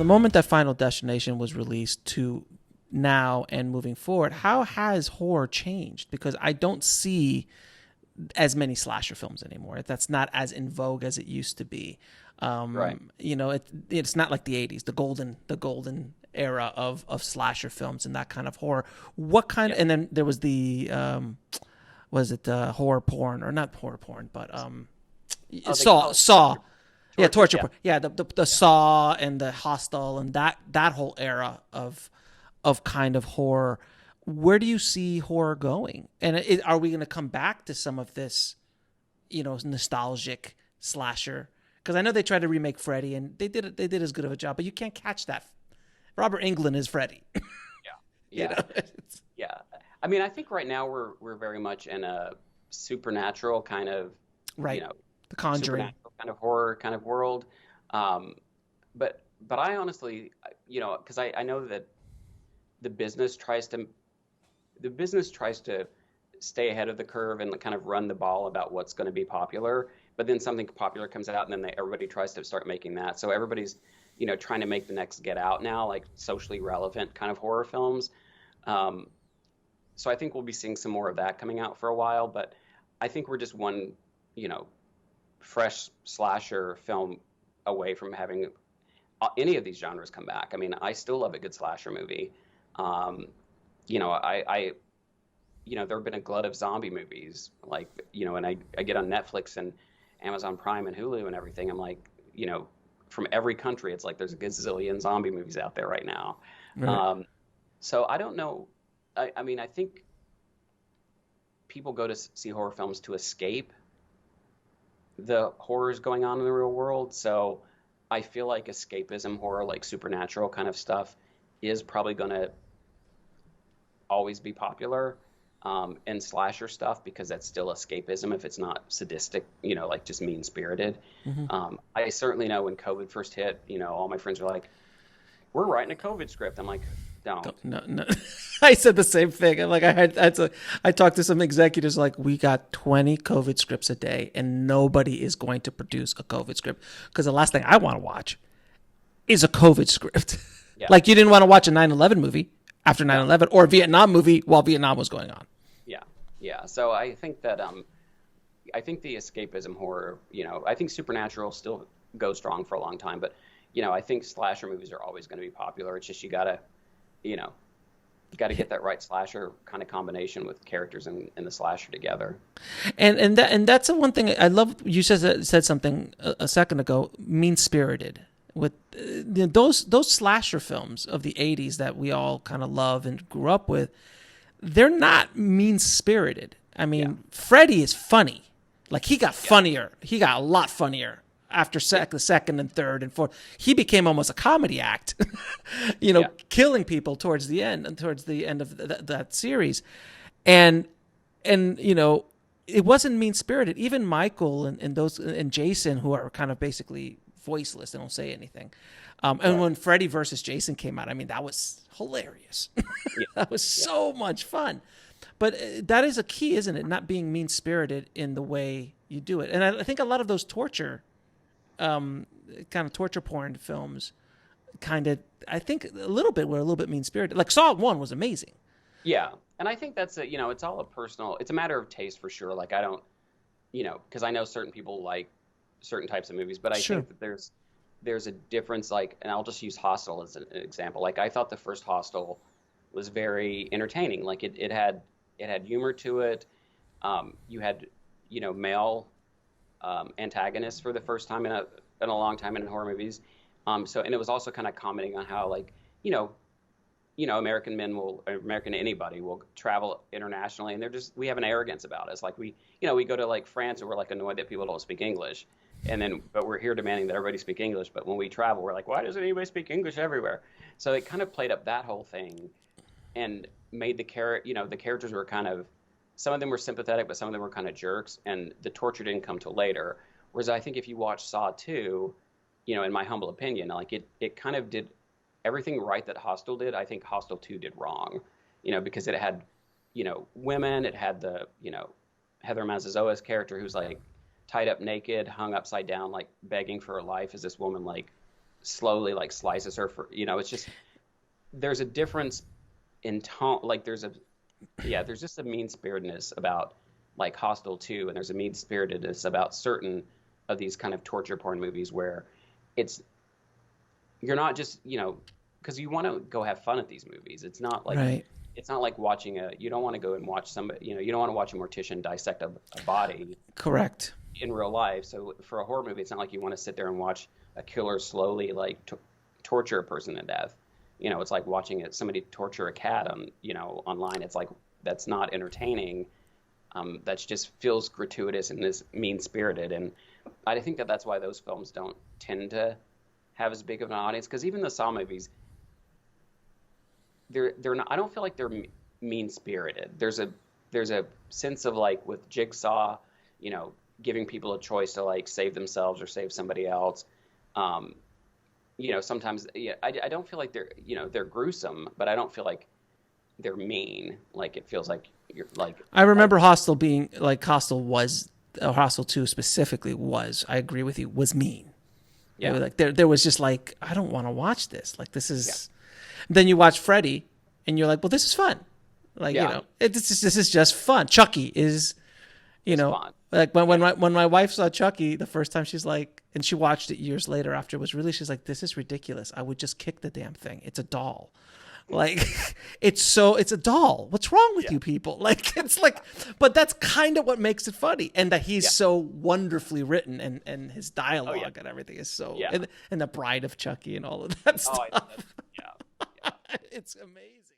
moment that Final Destination was released to now and moving forward, how has horror changed? Because I don't see as many slasher films anymore. That's not as in vogue as it used to be. Right. It's not like the '80s, the golden era of slasher films and that kind of horror. What kind? Yeah. And then there was the was it horror porn, or not horror porn, but Oh, they Saw call it Saw. Yeah, torture. torture Yeah. porn. Yeah, the Saw and the Hostel and that whole era of kind of horror. Where do you see horror going? And are we going to come back to some of this, nostalgic slasher? Because I know they tried to remake Freddy, and they did as good of a job, but you can't catch that. Robert Englund is Freddy. you Yeah. know, Yeah. I mean, I think right now we're very much in a supernatural kind of, you right? know, The Conjuring. supernatural kind of horror kind of world. Um, but I honestly, because I know that the business tries to the business tries to stay ahead of the curve and kind of run the ball about what's going to be popular. But then something popular comes out, and then everybody tries to start making that. So everybody's, trying to make the next Get Out now, like socially relevant kind of horror films. Um, so I think we'll be seeing some more of that coming out for a while. But I think we're just one, you know, fresh slasher film away from having any of these genres come back. I mean, I still love a good slasher movie. Um, there have been a glut of zombie movies, like, and I get on Netflix and Amazon Prime and Hulu and everything. I'm like, from every country, it's like there's a gazillion zombie movies out there right now. Right. Um, so I don't know. I mean, I think people go to see horror films to escape the horrors going on in the real world. So I feel like escapism horror, like supernatural kind of stuff, is probably going to always be popular, and slasher stuff, because that's still escapism if it's not sadistic, like just mean spirited. Mm-hmm. I certainly know when COVID first hit, all my friends were like, "We're writing a COVID script." I'm like, "Don't." No, no. I said the same thing. I'm like, I talked to some executives like, we got 20 COVID scripts a day, and nobody is going to produce a COVID script, because the last thing I want to watch is a COVID script. Yeah, Like, you didn't want to watch a 9/11 movie after no, 9/11, or a Vietnam movie while Vietnam was going on. yeah, yeah. So I think that I think the escapism horror, I think supernatural still goes strong for a long time, but I think slasher movies are always going to be popular. It's just you know, you got to get that right slasher kind of combination with characters and the slasher together. And that's the one thing I love. You said something a second ago. Mean spirited with those slasher films of the '80s that we all kind of love and grew up with. They're not mean spirited. I Yeah, mean, Freddy is funny. Like, he got yeah, funnier. He got a lot funnier after yeah, the second and third and fourth. He became almost a comedy act, yeah, killing people towards the end of that series, and it wasn't mean spirited. Even Michael and those and Jason, who are kind of basically voiceless, they don't say anything. And right. when Freddy versus Jason came out, I mean, that was hilarious. Yeah, That was yeah, so much fun. But that is a key, isn't it? Not being mean spirited in the way you do it. And I think a lot of those um, kind of torture porn films, kind of, I think a little bit were a little bit mean spirited. Like Saw 1 was amazing. yeah. And I think that's it's all a personal. It's a matter of taste for sure. Like, I don't, because I know certain people like certain types of movies, but I Sure. think that there's a difference. Like, and I'll just use Hostel as an example. Like, I thought the first Hostel was very entertaining. Like, it had humor to it. You had, male antagonists for the first time in a long time in horror movies. And it was also kind of commenting on how, like, American men will, or American anybody will travel internationally, and we have an arrogance about us. Like, we go to like France, and we're like annoyed that people don't speak English, but we're here demanding that everybody speak English. But when we travel, we're like, why doesn't anybody speak English everywhere? So it kind of played up that whole thing, and made the characters were kind of, some of them were sympathetic, but some of them were kind of jerks, and the torture didn't come till later. Whereas I think if you watch Saw 2, in my humble opinion, like, it kind of did everything right that Hostel did. I think Hostel 2 did wrong, because it had, women. It had the, Heather Mazazoa's character, who's like tied up naked, hung upside down, like begging for her life as this woman like slowly like slices her for, it's just there's a difference in tone. Like there's just a mean-spiritedness about like Hostel 2, and there's a mean-spiritedness about certain of these kind of torture porn movies where it's you're not just, because you want to go have fun at these movies. Right. It's not like watching you don't want to go and watch somebody, you don't want to watch a mortician dissect a body Correct. in real life. So for a horror movie, it's not like you want to sit there and watch a killer slowly like torture a person to death. It's like watching somebody torture a cat on, online. It's like that's not entertaining. That just feels gratuitous and is mean-spirited. And I think that's why those films don't tend to have as big of an audience, because even the Saw movies, they're not. I don't feel like they're mean-spirited. There's a sense of like with Jigsaw, giving people a choice to like save themselves or save somebody else. Sometimes I don't feel like they're gruesome, but I don't feel like they're mean. Like it feels like you're like. I remember Hostel being like Hostel was, or Hostel 2 specifically was. I agree with you. Was mean. Yeah. Like there was just like, I don't want to watch this. Like this is. Yeah. Then you watch Freddy, and you're like, well, this is fun. Like this is just fun. Chucky is, Fun. like when my wife saw Chucky the first time, she's like, and she watched it years later after it was released. She's like, this is ridiculous. I would just kick the damn thing. It's a doll. Like it's a doll. What's wrong with you people? Like it's like, but that's kind of what makes it funny, and that he's so wonderfully written, and his dialogue and everything is so, and the Bride of Chucky and all of that stuff. Yeah. It's amazing.